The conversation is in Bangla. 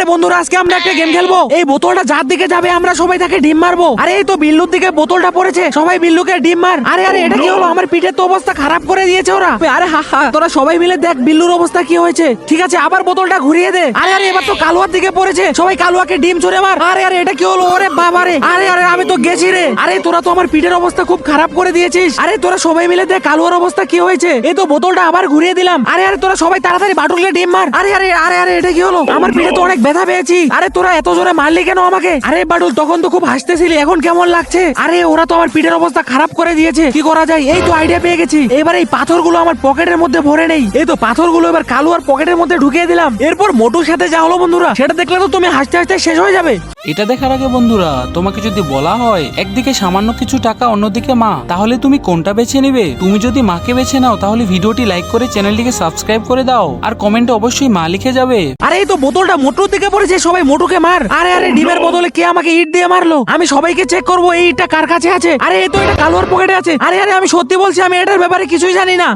আরে বন্ধুরা আজকে আমরা একটা গেম খেলবো। এই বোতলটা যার দিকে যাবে আমরা সবাই তাকে ডিম মারবো। আরে এই তো বিল্লুর দিকে বোতলটা পড়েছে, সবাই বিল্লুকে ডিম মার। আরে আরে এটা কি হলো? আমার পিঠের তো অবস্থা খারাপ করে দিয়েছে ওরা। আরে হা হা, তোরা সবাই মিলে দেখ বিল্লুর অবস্থা কি হয়েছে। ঠিক আছে আবার বোতলটা ঘুরিয়ে দে। আরে আরে এবার তো কালুয়ার দিকে পড়েছে, সবাই কালুয়াকে ডিম ছুড়ে মার। আরে আরে এটা কি হলো? ওরে বাবা রে, আরে আরে আমি তো গেছি রে। আরে তোরা তো আমার পিঠের অবস্থা খুব খারাপ করে দিয়েছিস। আরে তোরা সবাই মিলে দেখ কালুয়ার অবস্থা কি হয়েছে। এই তো বোতলটা আবার ঘুরিয়ে দিলাম। আরে আরে তোরা সবাই তাড়াতাড়ি বাটুলকে ডিম মার। আরে আরে আরে আরে এটা কি হলো? আমার পিঠে তো অনেক ব্যথা পেয়েছি। আরে তোরা এত জোরে মারলি কেন আমাকে? আরে বাটুল তখন তো খুব হাসতেছিলি, এখন কেমন লাগছে? আরে ওরা তো আমার পিঠের অবস্থা খারাপ করে দিয়েছে, কি করা যায়? এই তো আইডিয়া পেয়ে গেছি। এবার এই পাথরগুলো আমার পকেটের মধ্যে ভরে নেই। এই তো পাথরগুলো এবার কালুয়ার পকেটের মধ্যে ঢুকিয়ে দিলাম। এরপর মোটুর সাথে যা হলো বন্ধুরা সেটা দেখলে তো তুমি হাসতে হাসতে শেষ হয়ে যাবে। এটা দেখার আগে বন্ধুরা তোমাকে যদি বলা হয় একদিকে সামান্য কিছু টাকা অন্যদিকে মা, তাহলে তুমি কোনটা বেছে নিবে? তুমি যদি মাকে বেছে নাও তাহলে ভিডিওটি লাইক করে চ্যানেলটিকে সাবস্ক্রাইব করে দাও আর কমেন্টে অবশ্যই মা লিখে যাবে। আরে এই তো বোতলটা মোটুর দিকে পড়েছে, সবাই মোটুকে মার। আরে আরে ডিমের বদলে কে আমাকে ইট দিয়ে মারলো? আমি সবাইকে চেক করবো এই ইটটা কার কাছে আছে। আরে এই তো এটা কালুয়ার পকেটে আছে। আরে আরে আমি সত্যি বলছি, আমি এটার ব্যাপারে কিছুই জানি না।